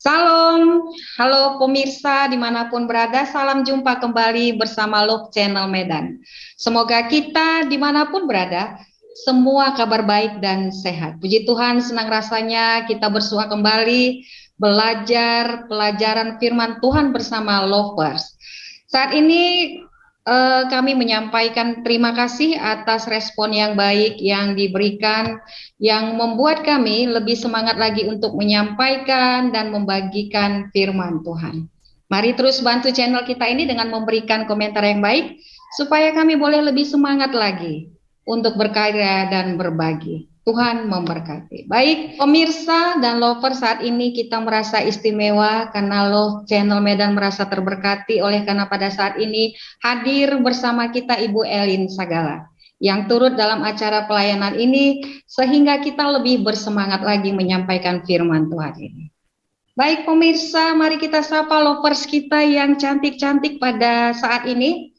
Salam, halo pemirsa dimanapun berada, salam jumpa kembali bersama Love Channel Medan. Semoga kita dimanapun berada, semua kabar baik dan sehat. Puji Tuhan, senang rasanya kita bersua kembali belajar pelajaran firman Tuhan bersama Lovers. Saat ini kami menyampaikan terima kasih atas respon yang baik yang diberikan, yang membuat kami lebih semangat lagi untuk menyampaikan dan membagikan firman Tuhan. Mari terus bantu channel kita ini dengan memberikan komentar yang baik, supaya kami boleh lebih semangat lagi untuk berkarya dan berbagi. Tuhan memberkati. Baik, pemirsa dan lover, saat ini kita merasa istimewa karena Love Channel Medan merasa terberkati oleh karena pada saat ini hadir bersama kita Ibu Elin Sagala yang turut dalam acara pelayanan ini sehingga kita lebih bersemangat lagi menyampaikan firman Tuhan ini. Baik pemirsa, mari kita sapa lovers kita yang cantik-cantik pada saat ini.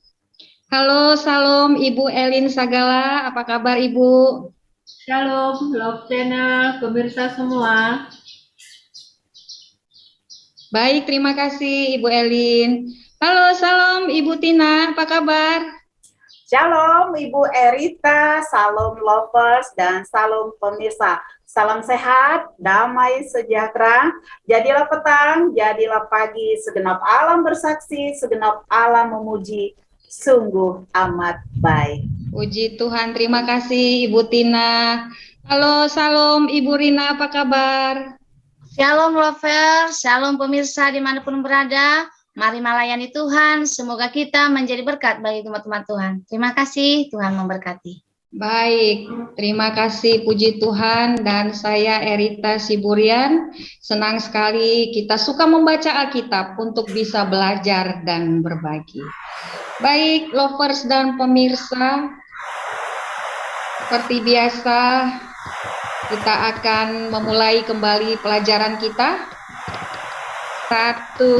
Halo, salam Ibu Elin Sagala, apa kabar Ibu? Shalom, Love Channel, pemirsa semua. Baik, terima kasih Ibu Elin. Halo, salam Ibu Tina, apa kabar? Shalom Ibu Erita, salam lovers dan salam pemirsa. Salam sehat, damai, sejahtera. Jadilah petang, jadilah pagi, segenap alam bersaksi, segenap alam memuji, sungguh amat baik. Puji Tuhan, terima kasih Ibu Tina. Halo, salam Ibu Rina, apa kabar? Shalom lover, shalom pemirsa dimanapun berada. Mari melayani Tuhan, semoga kita menjadi berkat bagi teman-teman Tuhan. Terima kasih, Tuhan memberkati. Baik, terima kasih puji Tuhan, dan saya Erita Siburian. Senang sekali kita suka membaca Alkitab untuk bisa belajar dan berbagi. Baik, lovers dan pemirsa, seperti biasa kita akan memulai kembali pelajaran kita. Satu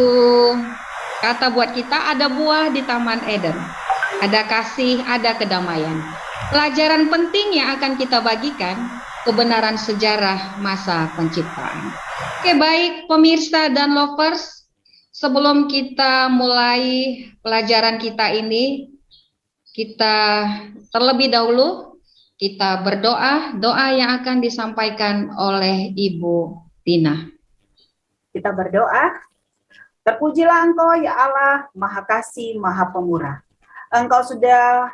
kata buat kita, ada buah di Taman Eden, ada kasih, ada kedamaian. Pelajaran penting yang akan kita bagikan, kebenaran sejarah masa penciptaan. Oke, baik pemirsa dan lovers, sebelum kita mulai pelajaran kita ini, kita terlebih dahulu kita berdoa, doa yang akan disampaikan oleh Ibu Tina. Kita berdoa. Terpujilah Engkau ya Allah, Maha Kasih, Maha Pemurah. Engkau sudah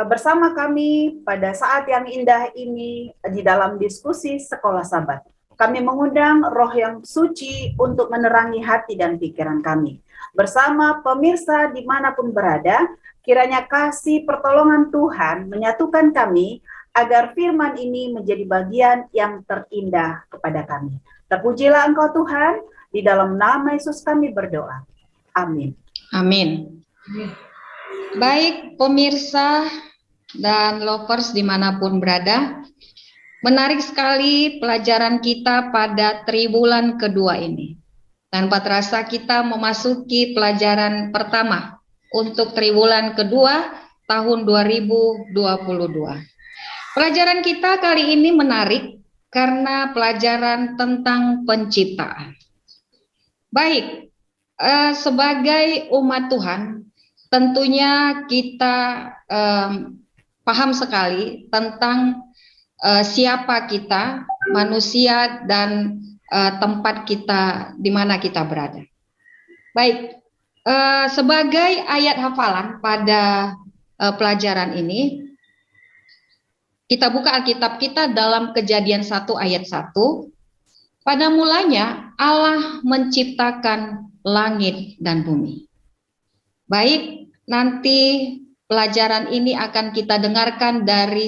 bersama kami pada saat yang indah ini di dalam diskusi sekolah Sabat. Kami mengundang Roh yang suci untuk menerangi hati dan pikiran kami. Bersama pemirsa dimanapun berada, kiranya kasih pertolongan Tuhan menyatukan kami agar firman ini menjadi bagian yang terindah kepada kami. Terpujilah Engkau Tuhan, di dalam nama Yesus kami berdoa. Amin. Amin. Baik pemirsa dan lovers dimanapun berada, menarik sekali pelajaran kita pada triwulan kedua ini. Tanpa terasa kita memasuki pelajaran pertama untuk triwulan kedua tahun 2022. Pelajaran kita kali ini menarik karena pelajaran tentang penciptaan. Baik, sebagai umat Tuhan, tentunya kita paham sekali tentang siapa kita, manusia, dan tempat kita di mana kita berada. Baik, sebagai ayat hafalan pada pelajaran ini, kita buka Alkitab kita dalam Kejadian 1 ayat 1. Pada mulanya Allah menciptakan langit dan bumi. Baik, nanti pelajaran ini akan kita dengarkan dari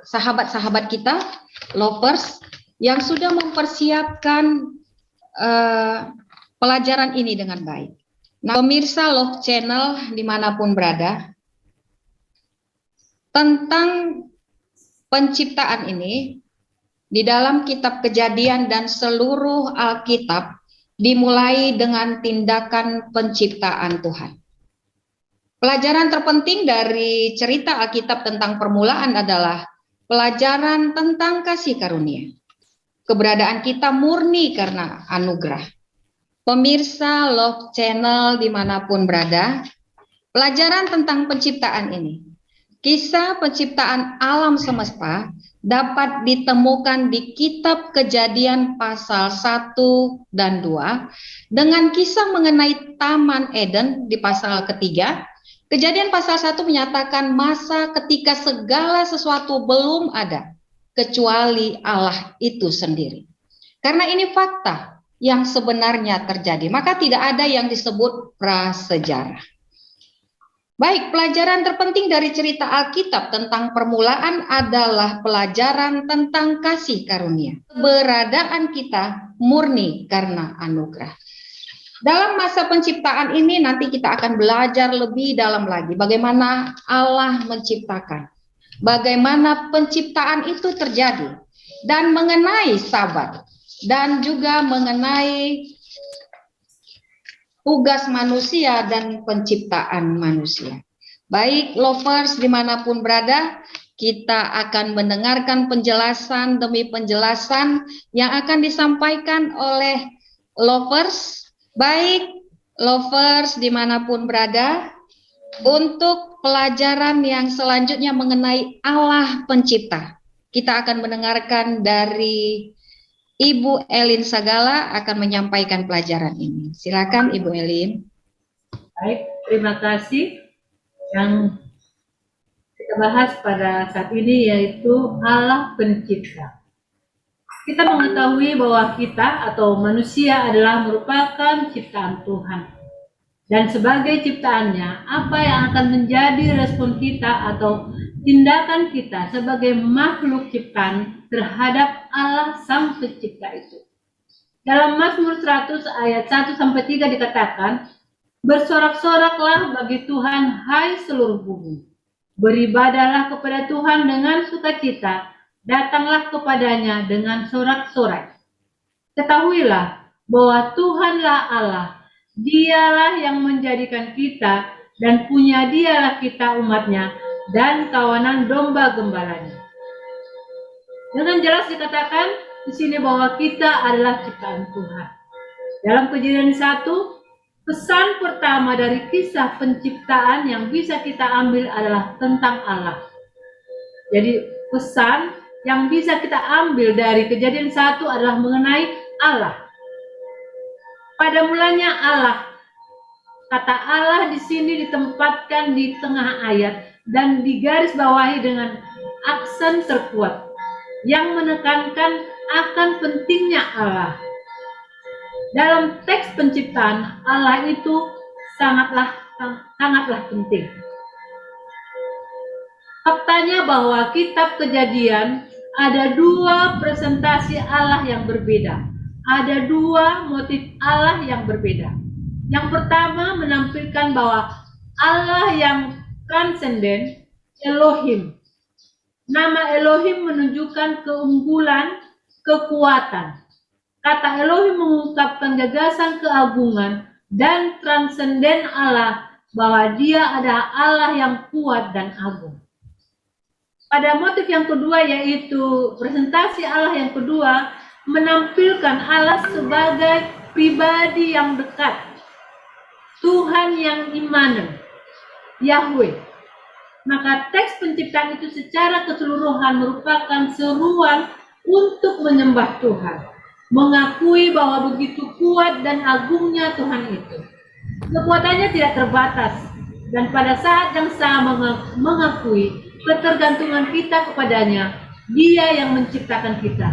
sahabat-sahabat kita, lovers, yang sudah mempersiapkan pelajaran ini dengan baik. Nah, pemirsa Love Channel dimanapun berada, tentang penciptaan ini, di dalam kitab Kejadian dan seluruh Alkitab dimulai dengan tindakan penciptaan Tuhan. Pelajaran terpenting dari cerita Alkitab tentang permulaan adalah pelajaran tentang kasih karunia. Keberadaan kita murni karena anugerah. Pemirsa Love Channel dimanapun berada, pelajaran tentang penciptaan ini, kisah penciptaan alam semesta dapat ditemukan di Kitab Kejadian pasal 1 dan 2 dengan kisah mengenai Taman Eden di pasal ketiga. Kejadian pasal 1 menyatakan masa ketika segala sesuatu belum ada kecuali Allah itu sendiri. Karena ini fakta yang sebenarnya terjadi, maka tidak ada yang disebut prasejarah. Baik, pelajaran terpenting dari cerita Alkitab tentang permulaan adalah pelajaran tentang kasih karunia. Keberadaan kita murni karena anugerah. Dalam masa penciptaan ini nanti kita akan belajar lebih dalam lagi bagaimana Allah menciptakan, bagaimana penciptaan itu terjadi, dan mengenai sabat, dan juga mengenai tugas manusia dan penciptaan manusia. Baik, lovers dimanapun berada, kita akan mendengarkan penjelasan demi penjelasan yang akan disampaikan oleh lovers. Baik, lovers dimanapun berada, untuk pelajaran yang selanjutnya mengenai Allah pencipta, kita akan mendengarkan dari Ibu Elin Sagala akan menyampaikan pelajaran ini. Silakan Ibu Elin. Baik, terima kasih. Yang kita bahas pada saat ini yaitu Allah pencipta. Kita mengetahui bahwa kita atau manusia adalah merupakan ciptaan Tuhan. Dan sebagai ciptaannya, apa yang akan menjadi respon kita atau tindakan kita sebagai makhluk ciptaan terhadap Allah Sang Pencipta itu. Dalam Mazmur 100 ayat 1-3 dikatakan, bersorak-soraklah bagi Tuhan, hai seluruh bumi. Beribadahlah kepada Tuhan dengan sukacita, datanglah kepadanya dengan sorak-sorai. Ketahuilah bahwa Tuhanlah Allah, Dialah yang menjadikan kita, dan punya Dialah kita umatnya, dan kawanan domba gembalanya. Dengan jelas dikatakan di sini bahwa kita adalah ciptaan Tuhan. Dalam Kejadian 1, pesan pertama dari kisah penciptaan yang bisa kita ambil adalah tentang Allah. Jadi pesan yang bisa kita ambil dari Kejadian 1 adalah mengenai Allah. Pada mulanya Allah. Kata Allah di sini ditempatkan di tengah ayat dan digarisbawahi dengan aksen terkuat yang menekankan akan pentingnya Allah. Dalam teks penciptaan, Allah itu sangatlah penting. Faktanya bahwa kitab Kejadian ada dua presentasi Allah yang berbeda. Ada dua motif Allah yang berbeda. Yang pertama menampilkan bahwa Allah yang transenden, Elohim. Nama Elohim menunjukkan keunggulan, kekuatan. Kata Elohim mengungkapkan gagasan keagungan dan transenden Allah, bahwa Dia adalah Allah yang kuat dan agung. Pada motif yang kedua, yaitu presentasi Allah yang kedua, menampilkan Allah sebagai pribadi yang dekat, Tuhan yang imanen, Yahweh. Maka teks penciptaan itu secara keseluruhan merupakan seruan untuk menyembah Tuhan, mengakui bahwa begitu kuat dan agungnya Tuhan itu. Kekuatannya tidak terbatas, dan pada saat yang sama mengakui ketergantungan kita kepadanya, Dia yang menciptakan kita.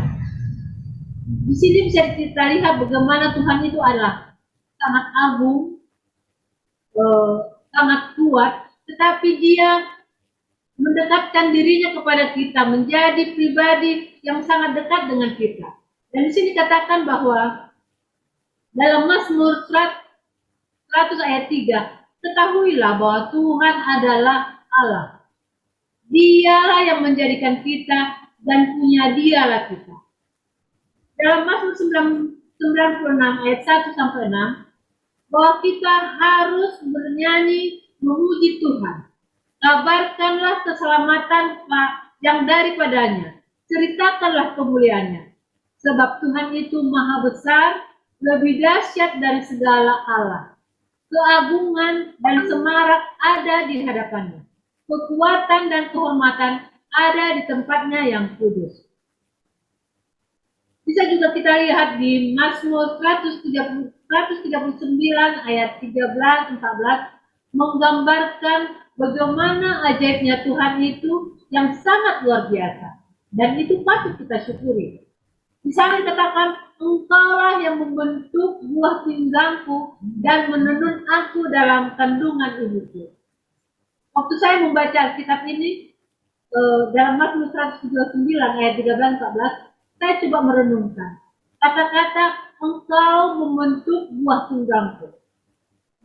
Di sini bisa kita lihat bagaimana Tuhan itu adalah sangat agung, sangat kuat, tetapi Dia mendekatkan dirinya kepada kita, menjadi pribadi yang sangat dekat dengan kita. Dan di sini dikatakan bahwa dalam Mazmur 100 ayat 3, ketahuilah bahwa Tuhan adalah Allah. Dialah yang menjadikan kita, dan punya Dialah kita. Dalam Mazmur 96 ayat 1-6, bahwa kita harus bernyanyi memuji Tuhan. Kabarkanlah keselamatan yang daripadanya, ceritakanlah kemuliaannya. Sebab Tuhan itu maha besar, lebih dahsyat dari segala Allah. Keagungan dan semarak ada di hadapannya. Kekuatan dan kehormatan ada di tempatnya yang kudus. Bisa juga kita lihat di Mazmur 139 ayat 13-14 menggambarkan bagaimana ajaibnya Tuhan itu yang sangat luar biasa. Dan itu patut kita syukuri. Di sana dikatakan, Engkaulah yang membentuk buah pinggangku dan menenun aku dalam kandungan ibuku. Waktu saya membaca kitab ini, dalam Mazmur 139 ayat 13-14, saya coba merenungkan. Kata-kata, engkau membentuk buah pinggangku.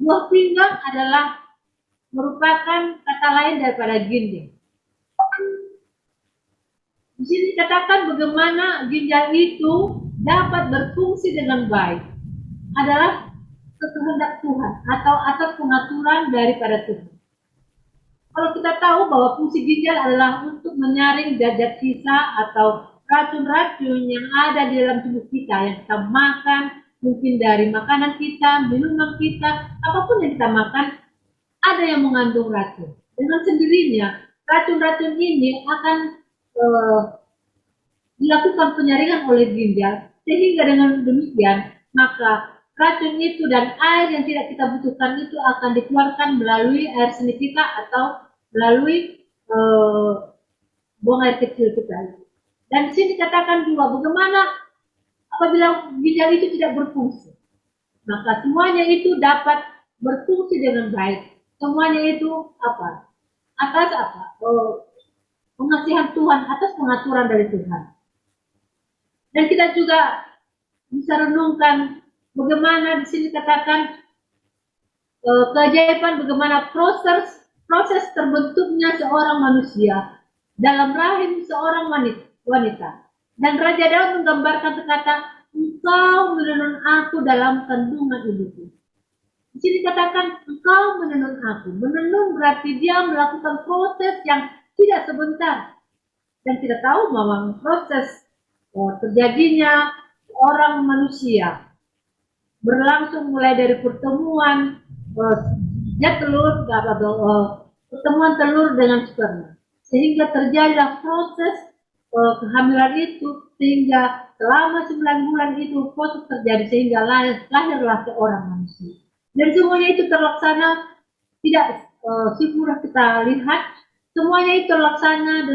Buah pinggang adalah merupakan kata lain daripada ginjal. Di sini dikatakan bagaimana ginjal itu dapat berfungsi dengan baik. Adalah kehendak Tuhan atau atas pengaturan daripada Tuhan. Kalau kita tahu bahwa fungsi ginjal adalah untuk menyaring zat sisa atau racun-racun yang ada di dalam tubuh kita yang kita makan, mungkin dari makanan kita, minuman kita, apapun yang kita makan, ada yang mengandung racun. Dengan sendirinya, racun-racun ini akan dilakukan penyaringan oleh ginjal, sehingga dengan demikian, maka racun itu dan air yang tidak kita butuhkan itu akan dikeluarkan melalui air seni kita atau melalui buang air kecil kita. Dan di sini dikatakan juga bagaimana apabila ginjal itu tidak berfungsi, maka semuanya itu dapat berfungsi dengan baik. Semuanya itu apa? Atas apa? Pengasihan Tuhan, atas pengaturan dari Tuhan. Dan kita juga bisa renungkan bagaimana di sini katakan keajaiban bagaimana proses terbentuknya seorang manusia dalam rahim seorang wanita. Dan Raja Daud menggambarkan kata, engkau menenun aku dalam kandungan ibuku. Di sini katakan, engkau menenun aku. Menenun berarti dia melakukan proses yang tidak sebentar. Dan kita tahu bahwa proses terjadinya orang manusia berlangsung mulai dari pertemuan pertemuan telur dengan sperma, sehingga terjadilah proses kehamilan itu, sehingga selama 9 bulan itu proses terjadi sehingga lahirlah seorang manusia. Dan semuanya itu terlaksana tidak sempurna kita lihat, semuanya itu terlaksana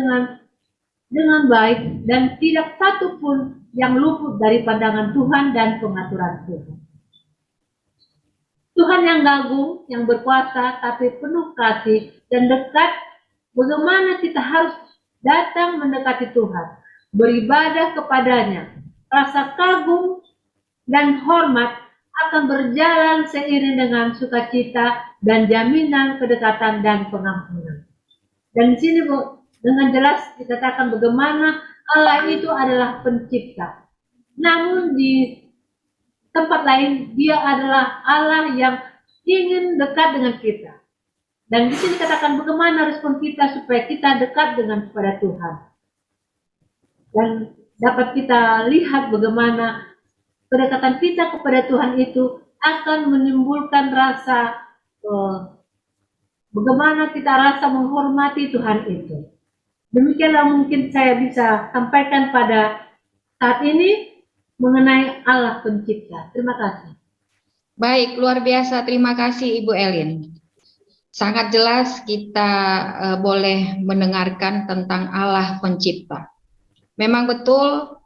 dengan baik dan tidak satu pun yang luput dari pandangan Tuhan dan pengaturan Tuhan. Tuhan yang agung, yang berkuasa, tapi penuh kasih dan dekat. Bagaimana kita harus datang mendekati Tuhan, beribadah kepadanya. Rasa kagum dan hormat akan berjalan seiring dengan sukacita dan jaminan kedekatan dan pengampunan. Dan di sini dengan jelas dikatakan bagaimana Allah itu adalah pencipta. Namun di tempat lain dia adalah Allah yang ingin dekat dengan kita. Dan di sini dikatakan bagaimana respon kita supaya kita dekat dengan kepada Tuhan. Dan dapat kita lihat bagaimana kedekatan kita kepada Tuhan itu akan menimbulkan rasa bagaimana kita rasa menghormati Tuhan itu. Demikianlah mungkin saya bisa sampaikan pada saat ini mengenai Allah pencipta. Terima kasih. Baik, luar biasa. Terima kasih Ibu Elin. Sangat jelas kita boleh mendengarkan tentang Allah pencipta. Memang betul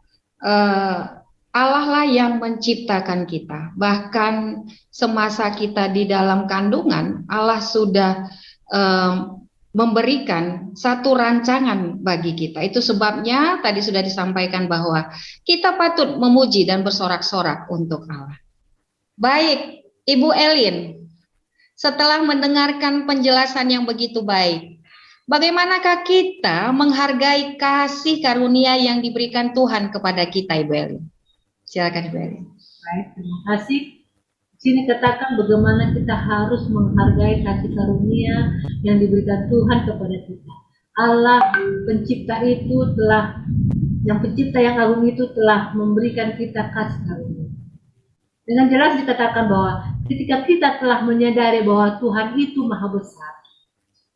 Allah lah yang menciptakan kita. Bahkan semasa kita di dalam kandungan, Allah sudah memberikan satu rancangan bagi kita. Itu sebabnya tadi sudah disampaikan bahwa kita patut memuji dan bersorak-sorak untuk Allah. Baik, Ibu Elin, setelah mendengarkan penjelasan yang begitu baik, bagaimanakah kita menghargai kasih karunia yang diberikan Tuhan kepada kita, Ibu Elin? Silakan, Ibu Elin. Baik, terima kasih. Di sini katakan bagaimana kita harus menghargai kasih karunia yang diberikan Tuhan kepada kita. Allah pencipta itu yang pencipta yang agung itu telah memberikan kita kasih karunia. Dengan jelas dikatakan bahwa ketika kita telah menyadari bahwa Tuhan itu maha besar,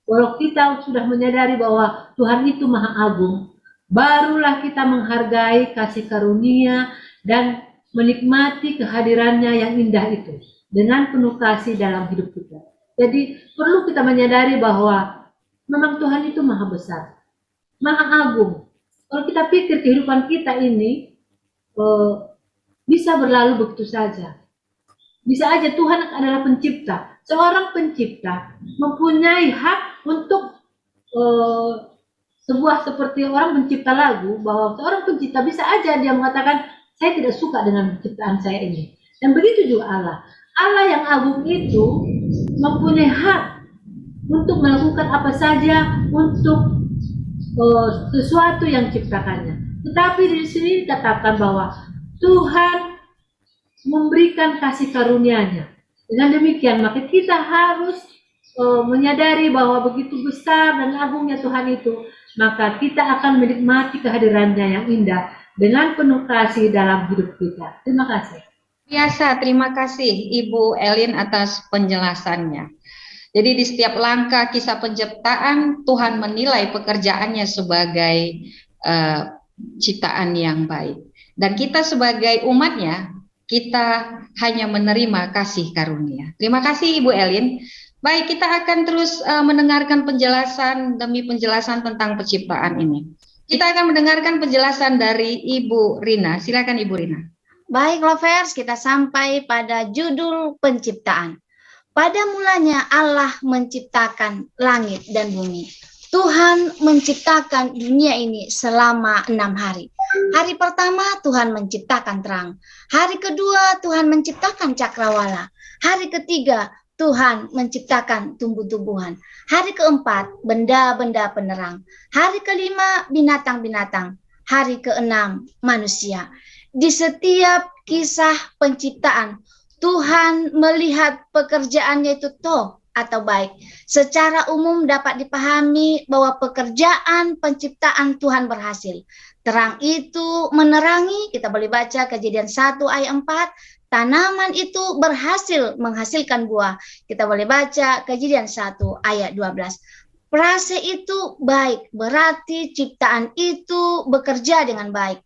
kalau kita sudah menyadari bahwa Tuhan itu maha agung, barulah kita menghargai kasih karunia dan menikmati kehadirannya yang indah itu dengan penuh kasih dalam hidup kita. Jadi perlu kita menyadari bahwa memang Tuhan itu maha besar, maha agung. Kalau kita pikir kehidupan kita ini bisa berlalu begitu saja. Bisa aja Tuhan adalah pencipta. Seorang pencipta mempunyai hak untuk sebuah seperti orang pencipta lagu, bahwa seorang pencipta bisa aja dia mengatakan, saya tidak suka dengan ciptaan saya ini. Dan begitu juga Allah. Allah yang agung itu mempunyai hak untuk melakukan apa saja untuk sesuatu yang ciptakannya. Tetapi di sini dikatakan bahwa Tuhan memberikan kasih karunia-Nya. Dengan demikian, maka kita harus menyadari bahwa begitu besar dan agungnya Tuhan itu, maka kita akan menikmati kehadirannya yang indah dengan penuh kasih dalam hidup kita. Terima kasih. Biasa, terima kasih Ibu Elin atas penjelasannya. Jadi di setiap langkah kisah penciptaan, Tuhan menilai pekerjaannya sebagai ciptaan yang baik. Dan kita sebagai umatnya, kita hanya menerima kasih karunia. Terima kasih Ibu Elin. Baik, kita akan terus mendengarkan penjelasan demi penjelasan tentang penciptaan ini. Kita akan mendengarkan penjelasan dari Ibu Rina. Silakan Ibu Rina. Baik, lovers, kita sampai pada judul penciptaan. Pada mulanya Allah menciptakan langit dan bumi. Tuhan menciptakan dunia ini selama 6 hari. Hari pertama Tuhan menciptakan terang. Hari kedua Tuhan menciptakan cakrawala. Hari ketiga Tuhan menciptakan tumbuh-tumbuhan. Hari keempat benda-benda penerang. Hari kelima binatang-binatang. Hari keenam manusia. Di setiap kisah penciptaan, Tuhan melihat pekerjaannya itu toh atau baik. Secara umum dapat dipahami bahwa pekerjaan penciptaan Tuhan berhasil. Terang itu menerangi, kita boleh baca Kejadian 1 ayat 4, tanaman itu berhasil menghasilkan buah. Kita boleh baca Kejadian 1 ayat 12. Prase itu baik, berarti ciptaan itu bekerja dengan baik.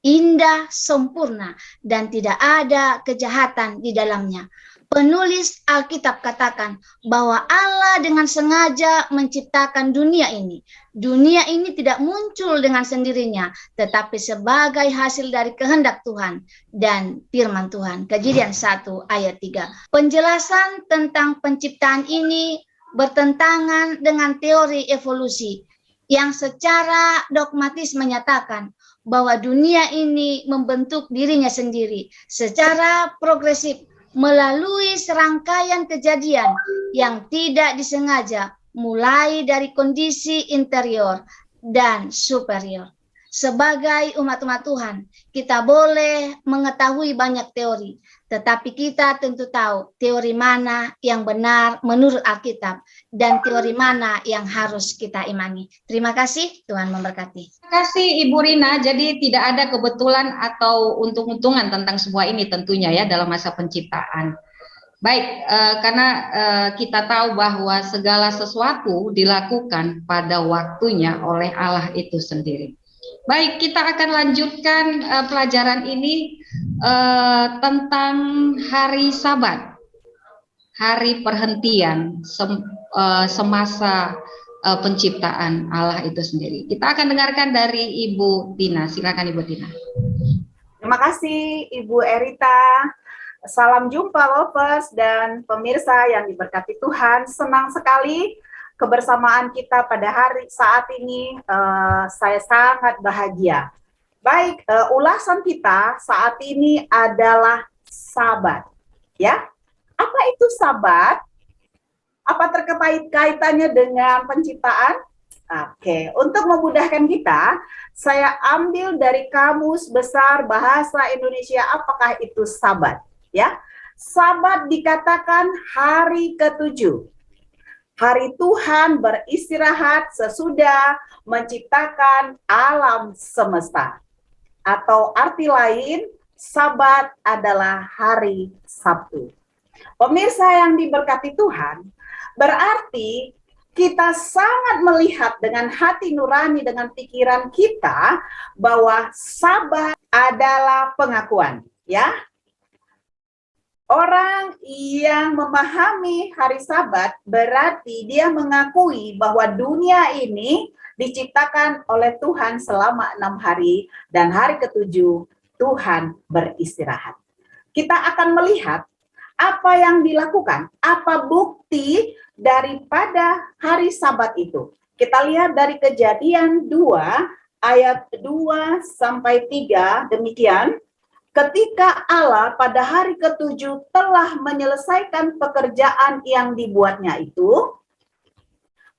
Indah, sempurna, dan tidak ada kejahatan di dalamnya. Penulis Alkitab katakan bahwa Allah dengan sengaja menciptakan dunia ini. Dunia ini tidak muncul dengan sendirinya, tetapi sebagai hasil dari kehendak Tuhan dan firman Tuhan. Kejadian 1 ayat 3. Penjelasan tentang penciptaan ini bertentangan dengan teori evolusi yang secara dogmatis menyatakan bahwa dunia ini membentuk dirinya sendiri secara progresif melalui serangkaian kejadian yang tidak disengaja, mulai dari kondisi interior dan superior. Sebagai umat-umat Tuhan, kita boleh mengetahui banyak teori, tetapi kita tentu tahu teori mana yang benar menurut Alkitab dan teori mana yang harus kita imani. Terima kasih, Tuhan memberkati. Terima kasih Ibu Rina. Jadi tidak ada kebetulan atau untung-untungan tentang semua ini tentunya ya dalam masa penciptaan. Baik, karena kita tahu bahwa segala sesuatu dilakukan pada waktunya oleh Allah itu sendiri. Baik, kita akan lanjutkan pelajaran ini tentang hari Sabat, hari perhentian semasa penciptaan Allah itu sendiri. Kita akan dengarkan dari Ibu Tina. Silakan Ibu Tina. Terima kasih Ibu Erita. Salam jumpa lovers dan pemirsa yang diberkati Tuhan. Senang sekali kebersamaan kita pada hari saat ini. Saya sangat bahagia. Baik, ulasan kita saat ini adalah Sabat. Ya, apa itu Sabat? Apa terkait kaitannya dengan penciptaan? Oke, untuk memudahkan kita, saya ambil dari Kamus Besar Bahasa Indonesia. Apakah itu Sabat? Ya, Sabat dikatakan hari ke-7. Hari Tuhan beristirahat sesudah menciptakan alam semesta. Atau arti lain, Sabat adalah hari Sabtu. Pemirsa yang diberkati Tuhan, berarti kita sangat melihat dengan hati nurani, dengan pikiran kita, bahwa Sabat adalah pengakuan, ya. Orang yang memahami hari Sabat berarti dia mengakui bahwa dunia ini diciptakan oleh Tuhan selama 6 hari, dan hari ketujuh Tuhan beristirahat. Kita akan melihat apa yang dilakukan, apa bukti daripada hari Sabat itu. Kita lihat dari Kejadian 2 ayat 2 sampai 3 demikian. Ketika Allah pada hari ketujuh telah menyelesaikan pekerjaan yang dibuatnya itu,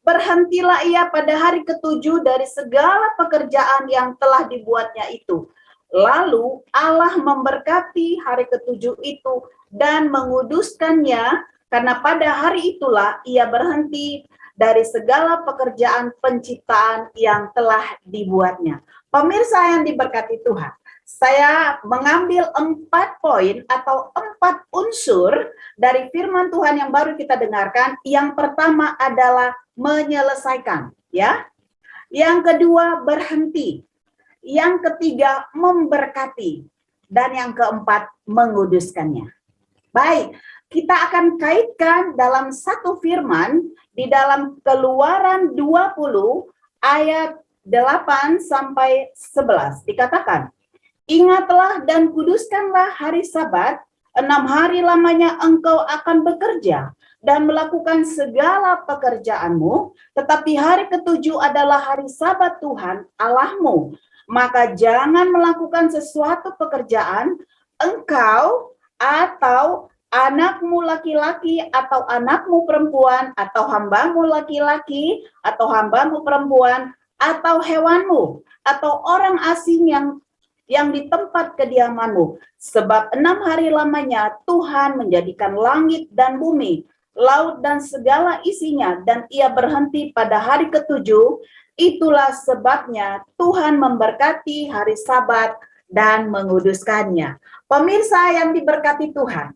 berhentilah ia pada hari ketujuh dari segala pekerjaan yang telah dibuatnya itu. Lalu Allah memberkati hari ketujuh itu dan menguduskannya, karena pada hari itulah ia berhenti dari segala pekerjaan penciptaan yang telah dibuatnya. Pemirsa yang diberkati Tuhan, saya mengambil 4 poin atau 4 unsur dari firman Tuhan yang baru kita dengarkan. Yang pertama adalah menyelesaikan, ya. Yang kedua berhenti. Yang ketiga memberkati, dan yang keempat menguduskannya. Baik, kita akan kaitkan dalam satu firman di dalam Keluaran 20 ayat 8 sampai 11. Dikatakan, ingatlah dan kuduskanlah hari Sabat, 6 hari lamanya engkau akan bekerja dan melakukan segala pekerjaanmu, tetapi hari ketujuh adalah hari Sabat Tuhan Allahmu. Maka jangan melakukan sesuatu pekerjaan, engkau atau anakmu laki-laki atau anakmu perempuan atau hambamu laki-laki atau hambamu perempuan atau hewanmu atau orang asing yang di tempat kediamanmu. Sebab 6 hari lamanya Tuhan menjadikan langit dan bumi, laut dan segala isinya, dan ia berhenti pada hari ketujuh. Itulah sebabnya Tuhan memberkati hari Sabat dan menguduskannya. Pemirsa yang diberkati Tuhan,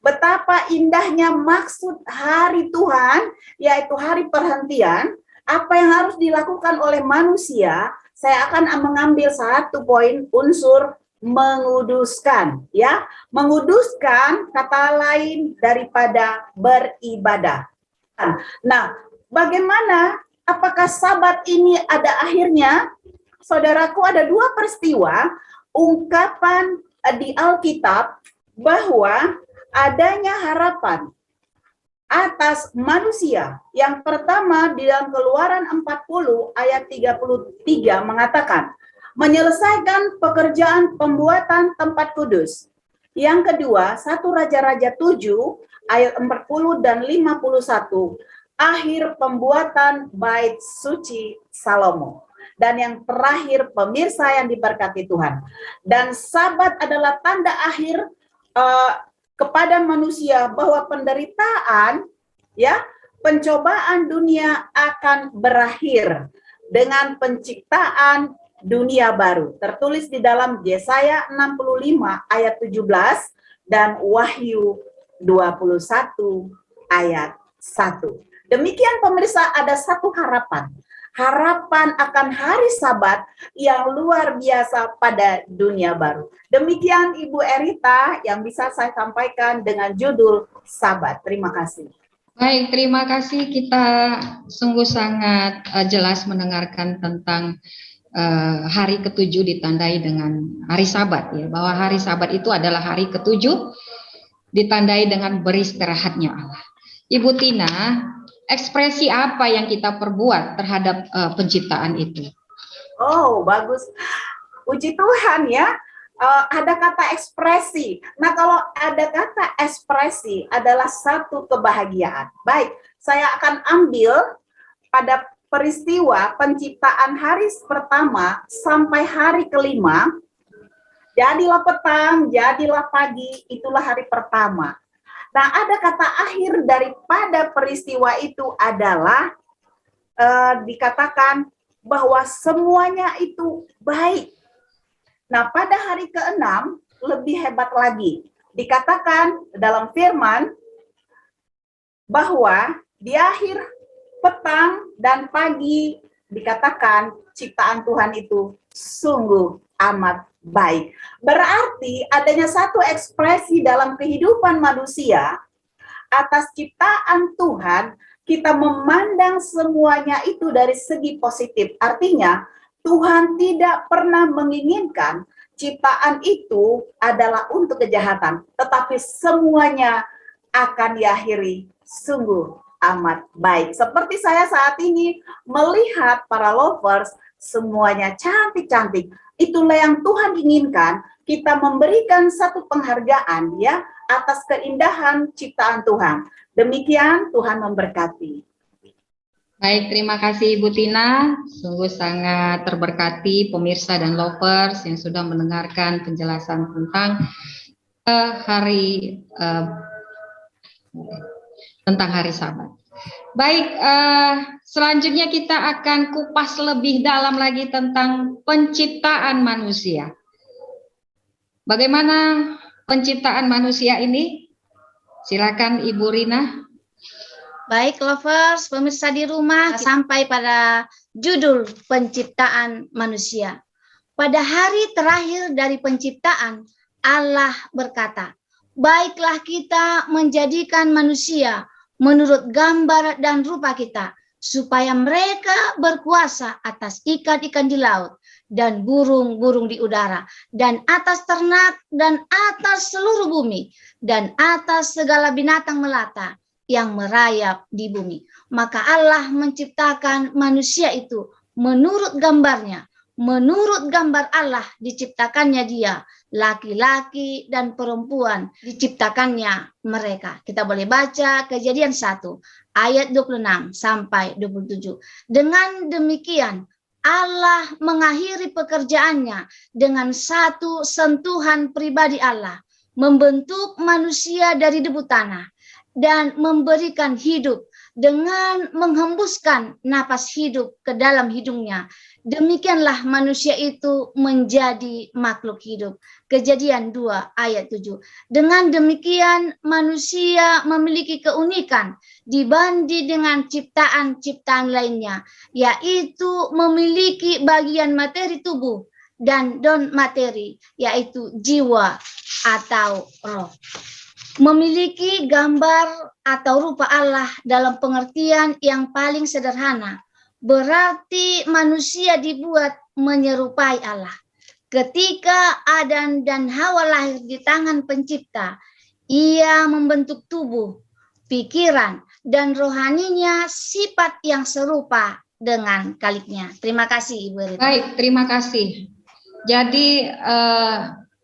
betapa indahnya maksud hari Tuhan, yaitu hari perhentian. Apa yang harus dilakukan oleh manusia? Saya akan mengambil 1 poin unsur menguduskan, ya. Menguduskan kata lain daripada beribadah. Nah, bagaimana? Apakah Sabat ini ada akhirnya? Saudaraku, ada 2 peristiwa ungkapan di Alkitab bahwa adanya harapan atas manusia. Yang pertama di dalam Keluaran 40 ayat 33 mengatakan, menyelesaikan pekerjaan pembuatan tempat kudus. Yang kedua, 1 Raja-Raja 7 ayat 40 dan 51, akhir pembuatan bait suci Salomo. Dan yang terakhir, pemirsa yang diberkati Tuhan, dan Sabat adalah tanda akhir kepada manusia bahwa penderitaan, ya, pencobaan dunia akan berakhir dengan penciptaan dunia baru. Tertulis di dalam Yesaya 65 ayat 17 dan Wahyu 21 ayat 1. Demikian pemirsa, ada satu harapan. Harapan akan hari Sabat yang luar biasa pada dunia baru. Demikian Ibu Erita yang bisa saya sampaikan dengan judul Sabat. Terima kasih. Baik, terima kasih. Kita sungguh sangat jelas mendengarkan tentang hari ketujuh ditandai dengan hari Sabat, ya, bahwa hari Sabat itu adalah hari ketujuh ditandai dengan beristirahatnya Allah. Ibu Tina, ekspresi apa yang kita perbuat terhadap penciptaan itu? Oh, bagus. Puji Tuhan ya. Ada kata ekspresi. Nah, kalau ada kata ekspresi adalah satu kebahagiaan. Baik, saya akan ambil pada peristiwa penciptaan hari pertama sampai hari kelima. Jadilah petang, jadilah pagi, itulah hari pertama. Nah, ada kata akhir daripada peristiwa itu adalah dikatakan bahwa semuanya itu baik. Nah, pada hari ke-6 lebih hebat lagi. Dikatakan dalam firman bahwa di akhir petang dan pagi dikatakan ciptaan Tuhan itu sungguh amat baik. Berarti adanya satu ekspresi dalam kehidupan manusia atas ciptaan Tuhan, kita memandang semuanya itu dari segi positif. Artinya Tuhan tidak pernah menginginkan ciptaan itu adalah untuk kejahatan, tetapi semuanya akan diakhiri sungguh amat baik. Seperti saya saat ini melihat para lovers, semuanya cantik-cantik. Itulah yang Tuhan inginkan, kita memberikan satu penghargaan ya atas keindahan ciptaan Tuhan. Demikian, Tuhan memberkati. Baik, terima kasih Ibu Tina. Sungguh sangat terberkati pemirsa dan lovers yang sudah mendengarkan penjelasan tentang tentang hari Sabat. Baik, selanjutnya kita akan kupas lebih dalam lagi tentang penciptaan manusia. Bagaimana penciptaan manusia ini? Silakan Ibu Rina. Baik lovers, pemirsa di rumah, sampai pada judul penciptaan manusia. Pada hari terakhir dari penciptaan, Allah berkata, baiklah kita menjadikan manusia menurut gambar dan rupa kita, supaya mereka berkuasa atas ikan-ikan di laut, dan burung-burung di udara, dan atas ternak, dan atas seluruh bumi, dan atas segala binatang melata yang merayap di bumi. Maka Allah menciptakan manusia itu menurut gambarnya. Menurut gambar Allah diciptakannya dia, laki-laki dan perempuan diciptakannya mereka. Kita boleh baca Kejadian 1 ayat 26 sampai 27. Dengan demikian Allah mengakhiri pekerjaannya dengan satu sentuhan pribadi Allah, membentuk manusia dari debu tanah dan memberikan hidup dengan menghembuskan napas hidup ke dalam hidungnya. Demikianlah manusia itu menjadi makhluk hidup. Kejadian 2 ayat 7. Dengan demikian manusia memiliki keunikan dibanding dengan ciptaan-ciptaan lainnya, yaitu memiliki bagian materi tubuh dan non materi, yaitu jiwa atau roh. Memiliki gambar atau rupa Allah dalam pengertian yang paling sederhana, berarti manusia dibuat menyerupai Allah. Ketika Adam dan Hawa lahir di tangan pencipta, ia membentuk tubuh, pikiran, dan rohaninya sifat yang serupa dengan kaliknya. Terima kasih Ibu Rita. Baik, terima kasih. Jadi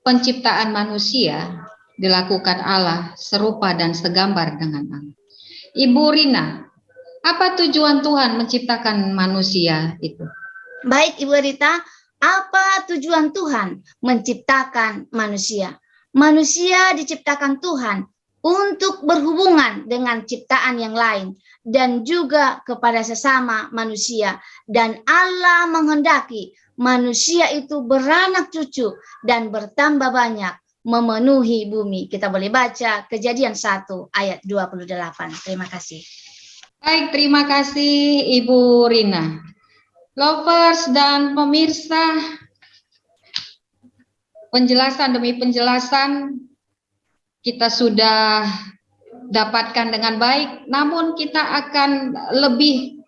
penciptaan manusia dilakukan Allah serupa dan segambar dengan Allah. Ibu Rina, apa tujuan Tuhan menciptakan manusia itu? Baik Ibu Rita, apa tujuan Tuhan menciptakan manusia? Manusia diciptakan Tuhan untuk berhubungan dengan ciptaan yang lain dan juga kepada sesama manusia. Dan Allah menghendaki manusia itu beranak cucu dan bertambah banyak, memenuhi bumi. Kita boleh baca Kejadian 1 ayat 28. Terima kasih. Baik, terima kasih Ibu Rina. Lovers dan pemirsa, penjelasan demi penjelasan kita sudah dapatkan dengan baik, namun kita akan lebih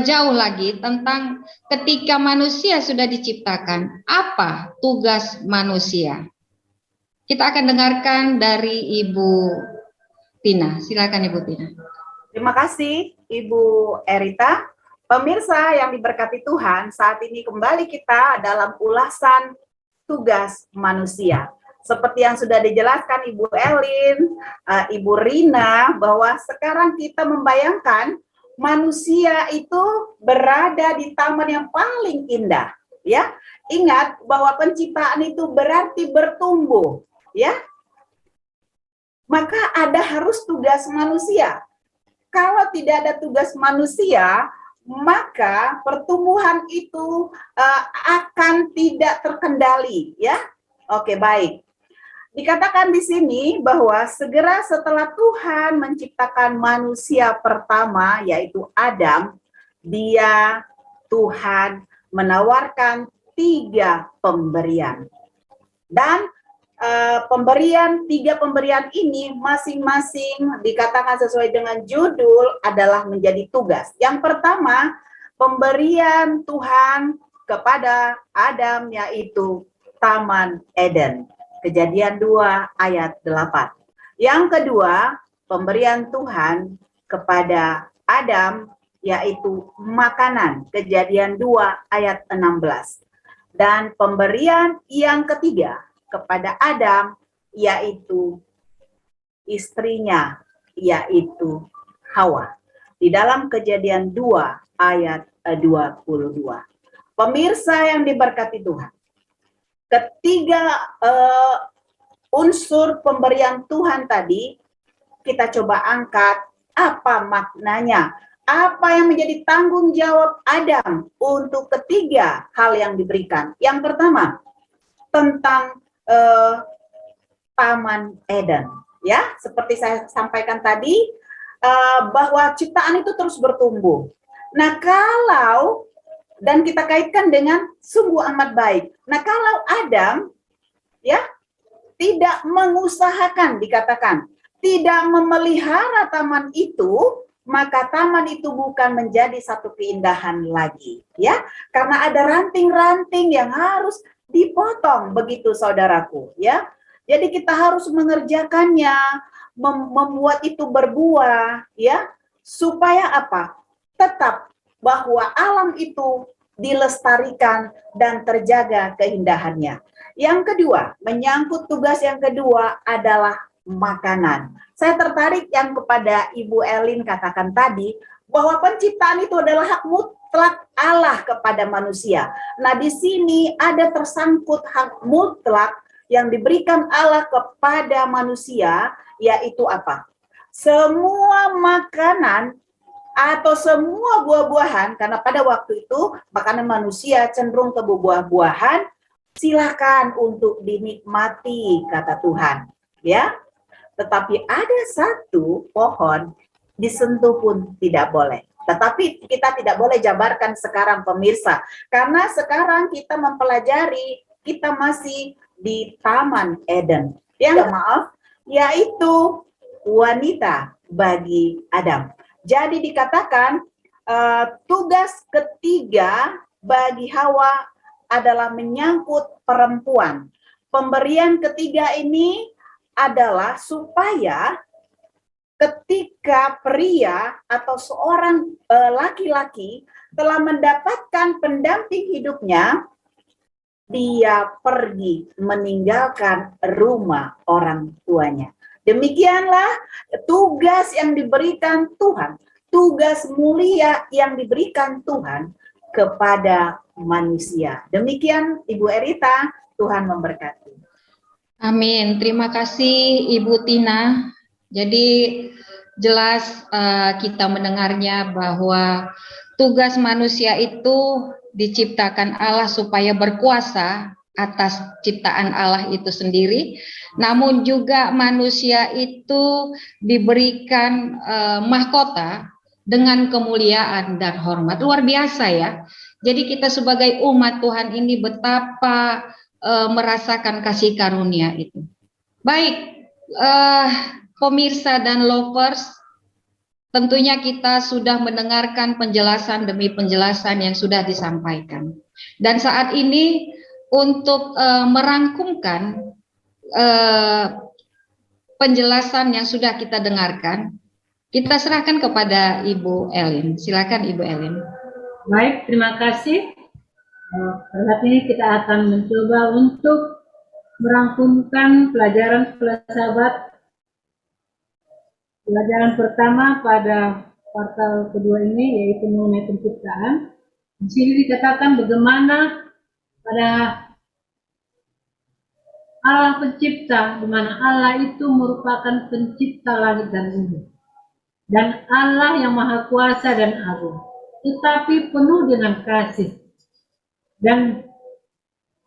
jauh lagi tentang ketika manusia sudah diciptakan, apa tugas manusia. Kita akan dengarkan dari Ibu Tina. Silakan Ibu Tina. Terima kasih Ibu Erita. Pemirsa yang diberkati Tuhan, saat ini kembali kita dalam ulasan tugas manusia. Seperti yang sudah dijelaskan Ibu Elin, Ibu Rina, bahwa sekarang kita membayangkan manusia itu berada di taman yang paling indah. Ya, ingat bahwa penciptaan itu berarti bertumbuh. Ya, maka ada harus tugas manusia. Kalau tidak ada tugas manusia, maka pertumbuhan itu akan tidak terkendali. Ya, oke, baik. Dikatakan di sini bahwa segera setelah Tuhan menciptakan manusia pertama, yaitu Adam, Tuhan menawarkan 3 pemberian. Dan tiga pemberian ini masing-masing dikatakan sesuai dengan judul adalah menjadi tugas. Yang pertama, pemberian Tuhan kepada Adam yaitu Taman Eden. Kejadian 2 ayat 8. Yang kedua, pemberian Tuhan kepada Adam yaitu makanan. Kejadian 2 ayat 16. Dan pemberian yang ketiga kepada Adam yaitu istrinya yaitu Hawa. Di dalam Kejadian 2 ayat 22. Pemirsa yang diberkati Tuhan, ketiga unsur pemberian Tuhan tadi kita coba angkat apa maknanya, apa yang menjadi tanggung jawab Adam untuk ketiga hal yang diberikan. Yang pertama tentang Taman Eden, ya seperti saya sampaikan tadi bahwa ciptaan itu terus bertumbuh. Nah kalau dan kita kaitkan dengan sungguh amat baik. Nah, kalau Adam ya tidak mengusahakan, dikatakan tidak memelihara taman itu, maka taman itu bukan menjadi satu keindahan lagi, ya. Karena ada ranting-ranting yang harus dipotong begitu saudaraku, ya. Jadi kita harus mengerjakannya, membuat itu berbuah, ya. Supaya apa? Tetap bahwa alam itu dilestarikan dan terjaga keindahannya. Yang kedua, menyangkut tugas yang kedua adalah makanan. Saya tertarik yang kepada Ibu Elin katakan tadi, bahwa penciptaan itu adalah hak mutlak Allah kepada manusia. Nah, di sini ada tersangkut hak mutlak yang diberikan Allah kepada manusia, yaitu apa? Semua makanan atau semua buah-buahan, karena pada waktu itu makanan manusia cenderung ke buah-buahan, silakan untuk dinikmati kata Tuhan, ya. Tetapi ada satu pohon disentuh pun tidak boleh. Tetapi kita tidak boleh jabarkan sekarang pemirsa, karena sekarang kita mempelajari, kita masih di Taman Eden. Yang maaf, yaitu wanita bagi Adam. Jadi dikatakan tugas ketiga bagi Hawa adalah menyangkut perempuan. Pemberian ketiga ini adalah supaya ketika pria atau seorang laki-laki telah mendapatkan pendamping hidupnya, dia pergi meninggalkan rumah orang tuanya. Demikianlah tugas yang diberikan Tuhan, tugas mulia yang diberikan Tuhan kepada manusia. Demikian Ibu Erita, Tuhan memberkati. Amin. Terima kasih Ibu Tina. Jadi jelas kita mendengarnya bahwa tugas manusia itu diciptakan Allah supaya berkuasa atas ciptaan Allah itu sendiri, namun juga manusia itu diberikan mahkota dengan kemuliaan dan hormat. Luar biasa ya. Jadi kita sebagai umat Tuhan ini betapa merasakan kasih karunia itu. Baik, pemirsa dan lovers, tentunya kita sudah mendengarkan penjelasan demi penjelasan yang sudah disampaikan. Dan saat ini untuk merangkumkan penjelasan yang sudah kita dengarkan, kita serahkan kepada Ibu Elin. Silakan Ibu Elin. Baik, terima kasih. Saat ini kita akan mencoba untuk merangkumkan pelajaran filsafat. Pelajaran pertama pada kuartal kedua ini yaitu mengenai penciptaan. Di sini dikatakan bagaimana pada Allah pencipta, di mana Allah itu merupakan pencipta langit dan bumi. Dan Allah yang maha kuasa dan agung, tetapi penuh dengan kasih. Dan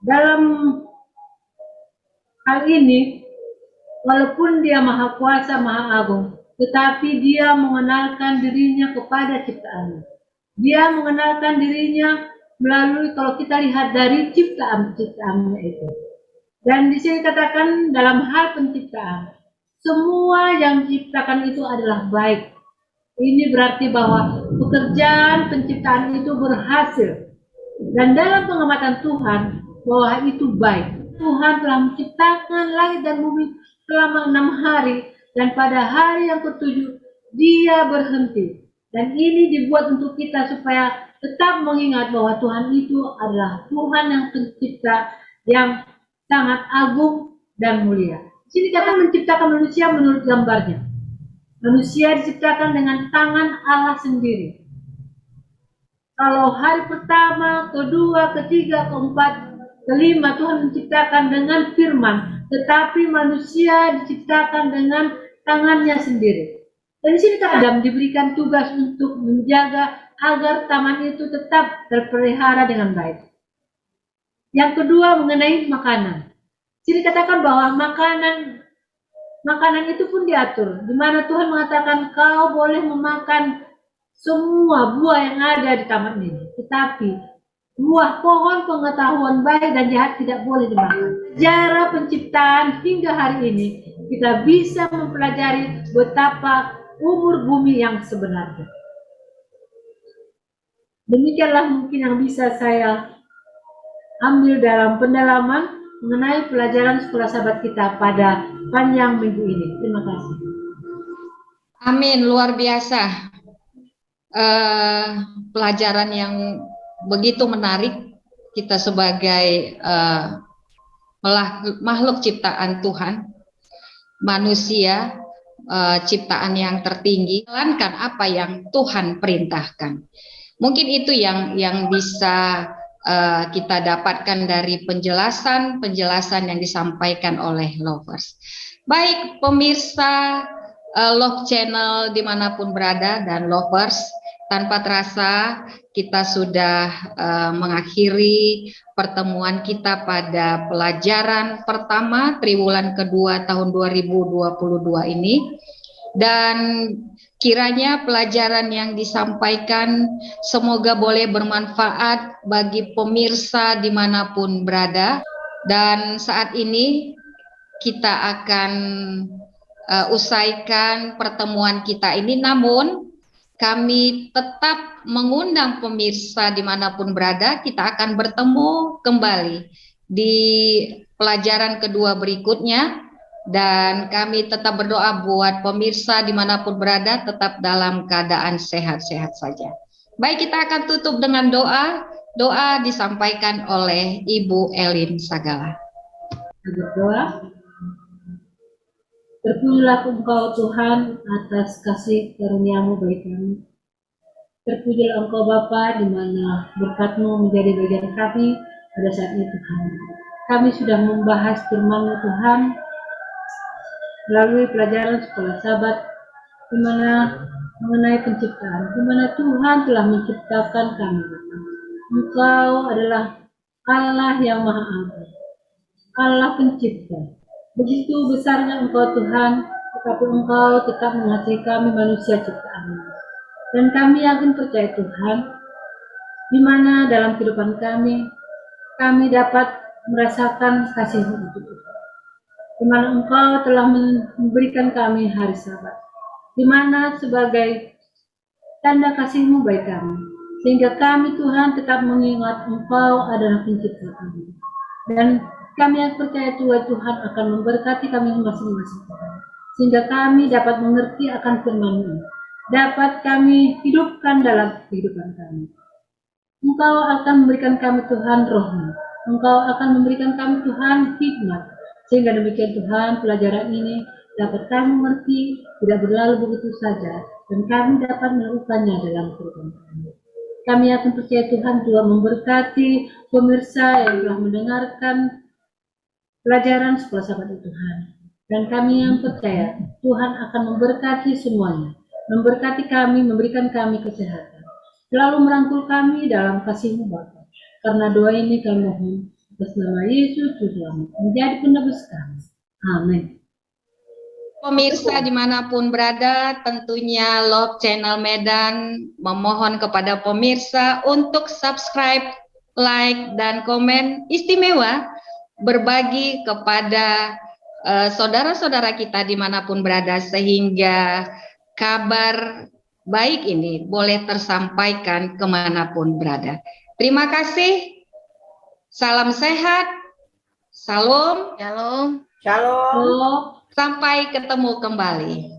dalam hal ini Walaupun dia maha kuasa, maha agung, tetapi dia mengenalkan dirinya kepada ciptaannya. Dia mengenalkan dirinya melalui, kalau kita lihat dari ciptaan-ciptaannya itu. Dan di sini katakan dalam hal penciptaan, semua yang diciptakan itu adalah baik. Ini berarti bahwa pekerjaan penciptaan itu berhasil. Dan dalam pengamatan Tuhan, bahwa itu baik. Tuhan telah menciptakan langit dan bumi selama 6 hari, dan pada hari yang ketujuh dia berhenti. Dan ini dibuat untuk kita supaya tetap mengingat bahwa Tuhan itu adalah Tuhan yang pencipta yang sangat agung dan mulia. Sini kata menciptakan manusia menurut gambarnya. Manusia diciptakan dengan tangan Allah sendiri. Kalau hari pertama, kedua, ketiga, keempat, kelima Tuhan menciptakan dengan firman, tetapi manusia diciptakan dengan tangannya sendiri. Dan di sini Adam diberikan tugas untuk menjaga agar taman itu tetap terpelihara dengan baik. Yang kedua mengenai makanan. Sini katakan bahwa makanan itu pun diatur, di mana Tuhan mengatakan kau boleh memakan semua buah yang ada di taman ini, tetapi buah pohon pengetahuan baik dan jahat tidak boleh dimakan. Sejarah penciptaan hingga hari ini kita bisa mempelajari betapa umur bumi yang sebenarnya. Demikianlah mungkin yang bisa saya ambil dalam pendalaman mengenai pelajaran sekolah sahabat kita pada panjang minggu ini. Terima kasih. Amin, luar biasa. Pelajaran yang begitu menarik. Kita sebagai makhluk ciptaan Tuhan, manusia, ciptaan yang tertinggi, jalankan apa yang Tuhan perintahkan. Mungkin itu yang bisa kita dapatkan dari penjelasan yang disampaikan oleh Lovers. Baik pemirsa Love Channel dimanapun berada dan Lovers, tanpa terasa kita sudah mengakhiri pertemuan kita pada pelajaran pertama triwulan kedua tahun 2022 ini. Dan kiranya pelajaran yang disampaikan semoga boleh bermanfaat bagi pemirsa dimanapun berada. Dan saat ini kita akan usaikan pertemuan kita ini, namun kami tetap mengundang pemirsa dimanapun berada. Kita akan bertemu kembali di pelajaran kedua berikutnya. Dan kami tetap berdoa buat pemirsa dimanapun berada tetap dalam keadaan sehat-sehat saja. Baik, kita akan tutup dengan doa. Doa disampaikan oleh Ibu Elin Sagala. Berdoa. Terpujilah Engkau Tuhan atas kasih karunia-Mu bagi kami. Terpujilah Engkau Bapa, di mana berkat-Mu menjadi bagian kami pada saat ini Tuhan. Kami sudah membahas firman-Mu Tuhan melalui pelajaran sekolah sahabat, di mana mengenai penciptaan, di mana Tuhan telah menciptakan kami. Engkau adalah Allah yang Maha Agung, Allah pencipta. Begitu besarnya Engkau Tuhan, tetapi Engkau tetap mengasihi kami manusia ciptaan-Mu. Dan kami yakin percaya Tuhan, di mana dalam kehidupan kami dapat merasakan kasih-Mu itu Tuhan. Di mana Engkau telah memberikan kami hari Sabat, di mana sebagai tanda kasih-Mu bagi kami, sehingga kami Tuhan tetap mengingat Engkau adalah pencipta kami. Dan kami yang percaya Tuhan akan memberkati kami masing-masing Tuhan, sehingga kami dapat mengerti akan firman-Mu, dapat kami hidupkan dalam kehidupan kami. Engkau akan memberikan kami Tuhan roh-Mu, Engkau akan memberikan kami Tuhan hikmat, sehingga demikian Tuhan pelajaran ini dapat kami mengerti, tidak berlalu begitu saja, dan kami dapat melakukannya dalam kehidupan kami. Kami akan percaya Tuhan juga memberkati pemirsa yang telah mendengarkan pelajaran sekolah sahabat Tuhan. Dan kami yang percaya Tuhan akan memberkati semuanya, memberkati kami, memberikan kami kesehatan, selalu merangkul kami dalam kasih-Mu Bapa. Karena doa ini kami mohon atas nama Yesus Tuhan menjadi penebus kami. Amin. Pemirsa dimanapun berada, tentunya Love Channel Medan memohon kepada pemirsa untuk subscribe, like, dan komen istimewa, berbagi kepada saudara-saudara kita dimanapun berada, sehingga kabar baik ini boleh tersampaikan kemanapun berada. Terima kasih, salam sehat, salam, Shalom. Shalom. Oh. sampai ketemu kembali.